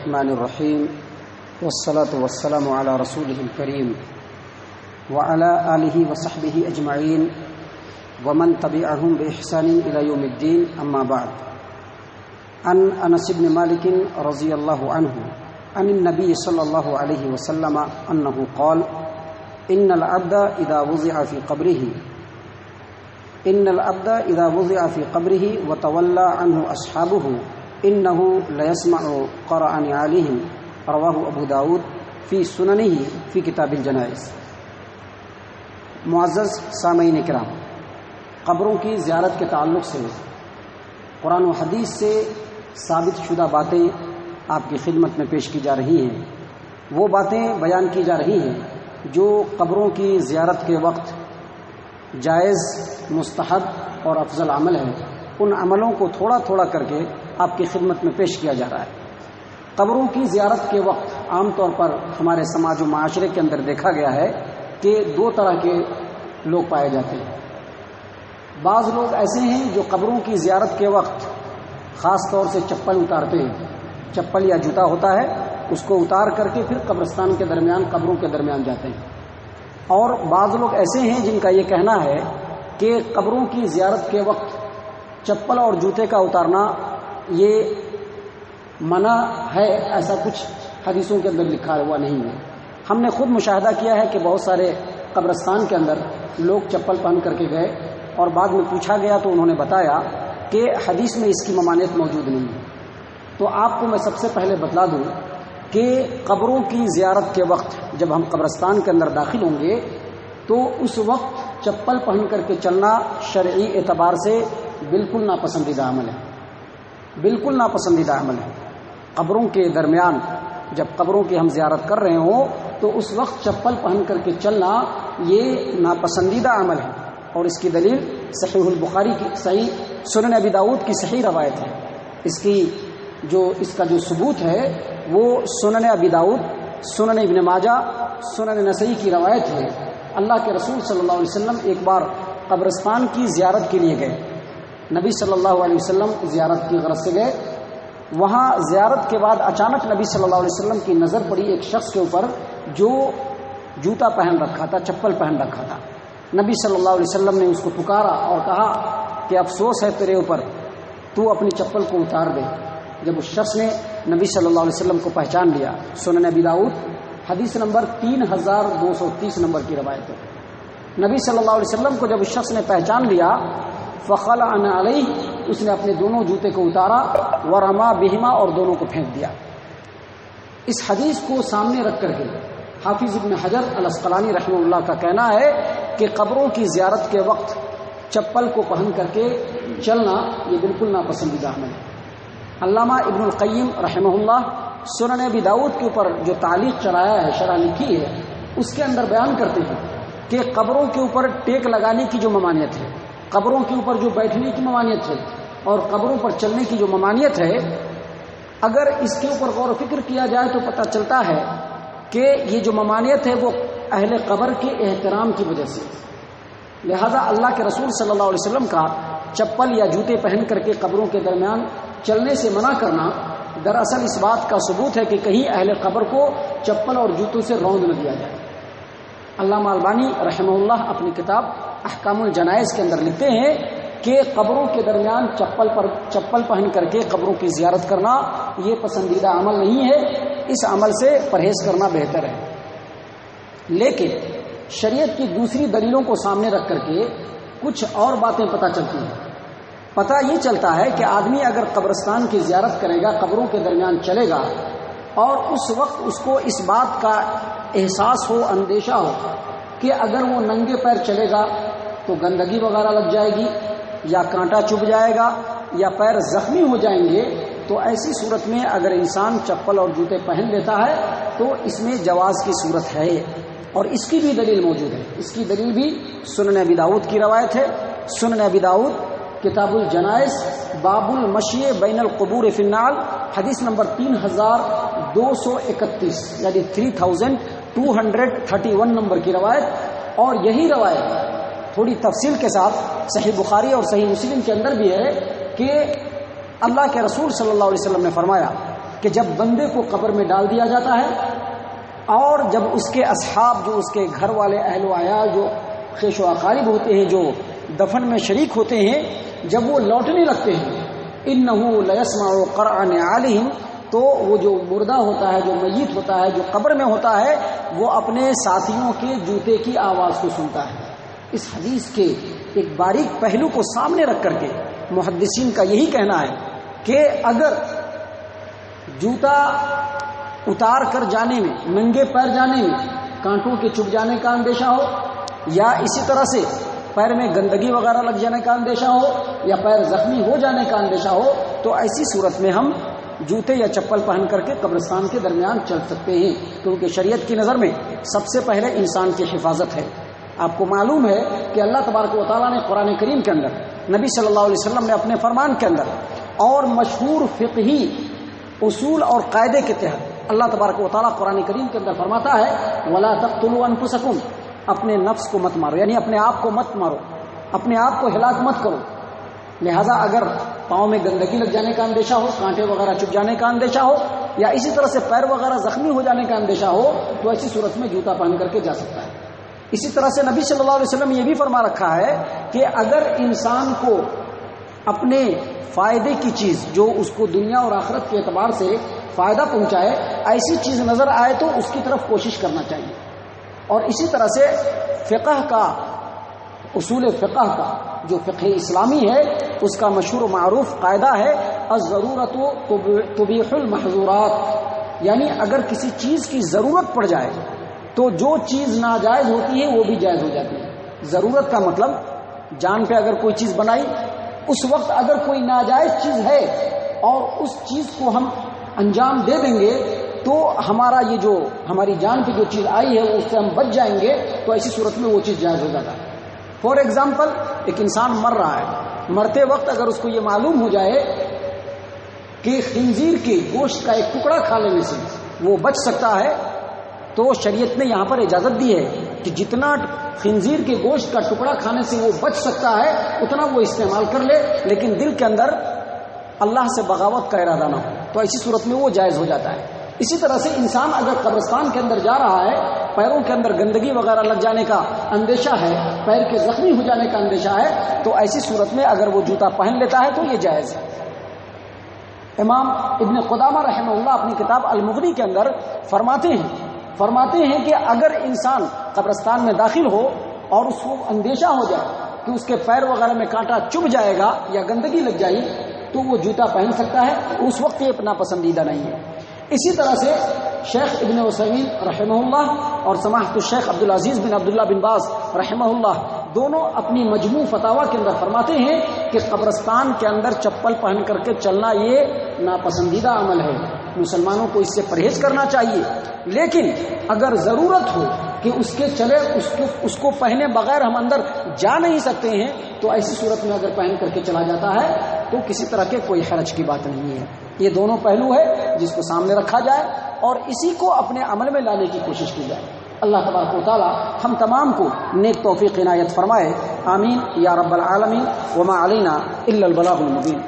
الرحمن الرحيم والصلاة والسلام على رسوله الكريم وعلى آله وصحبه أجمعين ومن تبعهم بإحسان إلى يوم الدين أما بعد. عن أنس بن مالك رضي الله عنه عن النبي صلى الله عليه وسلم أنه قال: إن العبد إذا وضع في قبره وتولى عنه أصحابه إنه ليسمع قرأ نعالهم. رواہ ابو داود فی سننہ فی کتاب الجنائز. معزز سامعین کرام، قبروں کی زیارت کے تعلق سے قرآن و حدیث سے ثابت شدہ باتیں آپ کی خدمت میں پیش کی جا رہی ہیں. وہ باتیں بیان کی جا رہی ہیں جو قبروں کی زیارت کے وقت جائز، مستحب اور افضل عمل ہے. ان عملوں کو تھوڑا تھوڑا کر کے آپ کی خدمت میں پیش کیا جا رہا ہے. قبروں کی زیارت کے وقت عام طور پر ہمارے سماج و معاشرے کے اندر دیکھا گیا ہے کہ دو طرح کے لوگ پائے جاتے ہیں. بعض لوگ ایسے ہیں جو قبروں کی زیارت کے وقت خاص طور سے چپل اتارتے ہیں. چپل یا جوتا ہوتا ہے، اس کو اتار کر کے پھر قبرستان کے درمیان، قبروں کے درمیان جاتے ہیں. اور بعض لوگ ایسے ہیں جن کا یہ کہنا ہے کہ قبروں کی زیارت کے وقت چپل اور جوتے کا اتارنا یہ منع ہے. ایسا کچھ حدیثوں کے اندر لکھا ہوا نہیں ہے. ہم نے خود مشاہدہ کیا ہے کہ بہت سارے قبرستان کے اندر لوگ چپل پہن کر کے گئے اور بعد میں پوچھا گیا تو انہوں نے بتایا کہ حدیث میں اس کی ممانعت موجود نہیں ہے. تو آپ کو میں سب سے پہلے بتلا دوں کہ قبروں کی زیارت کے وقت جب ہم قبرستان کے اندر داخل ہوں گے تو اس وقت چپل پہن کر کے چلنا شرعی اعتبار سے بالکل ناپسندیدہ عمل ہے. بالکل ناپسندیدہ عمل ہے. قبروں کے درمیان جب قبروں کی ہم زیارت کر رہے ہوں تو اس وقت چپل پہن کر کے چلنا یہ ناپسندیدہ عمل ہے. اور اس کی دلیل صحیح البخاری کی، صحیح سنن ابی داؤد کی صحیح روایت ہے. اس کا جو ثبوت ہے وہ سنن ابی داؤد، سنن ابن ماجہ، سنن نسائی کی روایت ہے. اللہ کے رسول صلی اللہ علیہ وسلم ایک بار قبرستان کی زیارت کے لیے گئے. نبی صلی اللہ علیہ وسلم زیارت کی غرض سے گئے. وہاں زیارت کے بعد اچانک نبی صلی اللہ علیہ وسلم کی نظر پڑی ایک شخص کے اوپر جو جوتا پہن رکھا تھا، چپل پہن رکھا تھا. نبی صلی اللہ علیہ وسلم نے اس کو پکارا اور کہا کہ افسوس ہے تیرے اوپر، تو اپنی چپل کو اتار دے. جب اس شخص نے نبی صلی اللہ علیہ وسلم کو پہچان لیا، سنن ابی داؤد حدیث نمبر 3230 نمبر کی روایت ہے. نبی صلی اللہ علیہ وسلم کو جب اس شخص نے پہچان لیا، فخلع علیہ، اس نے اپنے دونوں جوتے کو اتارا، ورما بہما، اور دونوں کو پھینک دیا. اس حدیث کو سامنے رکھ کر کے حافظ ابن حجر الاسقلانی رحمہ اللہ کا کہنا ہے کہ قبروں کی زیارت کے وقت چپل کو پہن کر کے چلنا یہ بالکل ناپسندیدہ عمل ہے. علامہ ابن القیم رحمہ اللہ سنن ابی داؤد کے اوپر جو تعلیق چلایا ہے، شرح لکھی ہے، اس کے اندر بیان کرتے ہیں کہ قبروں کے اوپر ٹیک لگانے کی جو ممانعت ہے، قبروں کے اوپر جو بیٹھنے کی ممانعت ہے اور قبروں پر چلنے کی جو ممانعت ہے، اگر اس کے اوپر غور و فکر کیا جائے تو پتہ چلتا ہے کہ یہ جو ممانعت ہے وہ اہل قبر کے احترام کی وجہ سے. لہذا اللہ کے رسول صلی اللہ علیہ وسلم کا چپل یا جوتے پہن کر کے قبروں کے درمیان چلنے سے منع کرنا دراصل اس بات کا ثبوت ہے کہ کہیں اہل قبر کو چپل اور جوتوں سے روند نہ دیا جائے. علامہ البانی رحمہ اللہ اپنی کتاب احکام الجنائز کے اندر لکھتے ہیں کہ قبروں کے درمیان چپل پہن کر کے قبروں کی زیارت کرنا یہ پسندیدہ عمل نہیں ہے. اس عمل سے پرہیز کرنا بہتر ہے. لیکن شریعت کی دوسری دلیلوں کو سامنے رکھ کر کے کچھ اور باتیں پتہ چلتی ہیں. پتہ یہ چلتا ہے کہ آدمی اگر قبرستان کی زیارت کرے گا، قبروں کے درمیان چلے گا، اور اس وقت اس کو اس بات کا احساس ہو، اندیشہ ہو کہ اگر وہ ننگے پیر چلے گا تو گندگی وغیرہ لگ جائے گی، یا کانٹا چبھ جائے گا، یا پیر زخمی ہو جائیں گے، تو ایسی صورت میں اگر انسان چپل اور جوتے پہن لیتا ہے تو اس میں جواز کی صورت ہے. اور اس کی بھی دلیل موجود ہے. اس کی دلیل بھی سنن ابی داؤد کی روایت ہے. سنن ابی داؤد کتاب الجنائز باب المشی بین القبور فی النعل حدیث نمبر 3231 یعنی 3231 نمبر کی روایت. اور یہی روایت تھوڑی تفصیل کے ساتھ صحیح بخاری اور صحیح مسلم کے اندر بھی ہے کہ اللہ کے رسول صلی اللہ علیہ وسلم نے فرمایا کہ جب بندے کو قبر میں ڈال دیا جاتا ہے اور جب اس کے اصحاب جو اس کے گھر والے اہل و عیال جو خیش و اقارب ہوتے ہیں جو دفن میں شریک ہوتے ہیں جب وہ لوٹنے لگتے ہیں انہو لیسمع قرع نعالہم تو وہ جو مردہ ہوتا ہے جو میت ہوتا ہے جو قبر میں ہوتا ہے وہ اپنے ساتھیوں کے جوتے کی آواز کو سنتا ہے. اس حدیث کے ایک باریک پہلو کو سامنے رکھ کر کے محدثین کا یہی کہنا ہے کہ اگر جوتا اتار کر جانے میں ننگے پیر جانے میں کانٹوں کے چبھ جانے کا اندیشہ ہو یا اسی طرح سے پیر میں گندگی وغیرہ لگ جانے کا اندیشہ ہو یا پیر زخمی ہو جانے کا اندیشہ ہو تو ایسی صورت میں ہم جوتے یا چپل پہن کر کے قبرستان کے درمیان چل سکتے ہیں کیونکہ شریعت کی نظر میں سب سے پہلے انسان کی حفاظت ہے. آپ کو معلوم ہے کہ اللہ تبارک و تعالیٰ نے قرآن کریم کے اندر نبی صلی اللہ علیہ وسلم نے اپنے فرمان کے اندر اور مشہور فقہی اصول اور قاعدے کے تحت اللہ تبارک و تعالیٰ قرآن کریم کے اندر فرماتا ہے وَلَا تَقْتُلُوا أَنفُسَكُمْ اپنے نفس کو مت مارو یعنی اپنے آپ کو مت مارو اپنے آپ کو ہلاک مت کرو. لہذا اگر پاؤں میں گندگی لگ جانے کا اندیشہ ہو کانٹے وغیرہ چپ جانے کا اندیشہ ہو یا اسی طرح سے پیر وغیرہ زخمی ہو جانے کا اندیشہ ہو تو ایسی صورت میں جوتا پہن کر کے جا سکتا ہے. اسی طرح سے نبی صلی اللہ علیہ وسلم یہ بھی فرما رکھا ہے کہ اگر انسان کو اپنے فائدے کی چیز جو اس کو دنیا اور آخرت کے اعتبار سے فائدہ پہنچائے ایسی چیز نظر آئے تو اس کی طرف کوشش کرنا چاہیے. اور اسی طرح سے فقہ کا اصول فقہ کا جو فقہ اسلامی ہے اس کا مشہور و معروف قاعدہ ہے الضرورت تبیح المحظورات یعنی اگر کسی چیز کی ضرورت پڑ جائے تو جو چیز ناجائز ہوتی ہے وہ بھی جائز ہو جاتی ہے. ضرورت کا مطلب جان پہ اگر کوئی چیز بنائی اس وقت اگر کوئی ناجائز چیز ہے اور اس چیز کو ہم انجام دے دیں گے تو ہمارا یہ جو ہماری جان پہ جو چیز آئی ہے اس سے ہم بچ جائیں گے تو ایسی صورت میں وہ چیز جائز ہو جاتا ہے. فار ایگزامپل ایک انسان مر رہا ہے مرتے وقت اگر اس کو یہ معلوم ہو جائے کہ خنزیر کے گوشت کا ایک ٹکڑا کھا لینے سے وہ بچ سکتا ہے تو شریعت نے یہاں پر اجازت دی ہے کہ جتنا خنزیر کے گوشت کا ٹکڑا کھانے سے وہ بچ سکتا ہے اتنا وہ استعمال کر لے لیکن دل کے اندر اللہ سے بغاوت کا ارادہ نہ ہو تو ایسی صورت میں وہ جائز ہو جاتا ہے. اسی طرح سے انسان اگر قبرستان کے اندر جا رہا ہے پیروں کے اندر گندگی وغیرہ لگ جانے کا اندیشہ ہے پیر کے زخمی ہو جانے کا اندیشہ ہے تو ایسی صورت میں اگر وہ جوتا پہن لیتا ہے تو یہ جائز ہے. امام ابن قدامہ رحمہ اللہ اپنی کتاب المغنی کے اندر فرماتے ہیں کہ اگر انسان قبرستان میں داخل ہو اور اس کو اندیشہ ہو جائے کہ اس کے پیر وغیرہ میں کانٹا چبھ جائے گا یا گندگی لگ جائے تو وہ جوتا پہن سکتا ہے اس وقت یہ اپنا پسندیدہ نہیں ہے. اسی طرح سے شیخ ابن عثیمین رحمہ اللہ اور سماحت الشیخ عبدالعزیز بن عبداللہ بن باز رحمہ اللہ دونوں اپنی مجموع فتاویٰ کے اندر فرماتے ہیں کہ قبرستان کے اندر چپل پہن کر کے چلنا یہ ناپسندیدہ عمل ہے مسلمانوں کو اس سے پرہیز کرنا چاہیے. لیکن اگر ضرورت ہو کہ اس کے چلے اس کو پہنے بغیر ہم اندر جا نہیں سکتے ہیں تو ایسی صورت میں اگر پہن کر کے چلا جاتا ہے تو کسی طرح کے کوئی حرج کی بات نہیں ہے. یہ دونوں پہلو ہے جس کو سامنے رکھا جائے اور اسی کو اپنے عمل میں لانے کی کوشش کی جائے. اللہ تبارک و تعالی ہم تمام کو نیک توفیق عنایت فرمائے. آمین یا رب العالمین. وما علینا الا البلاغ المبین.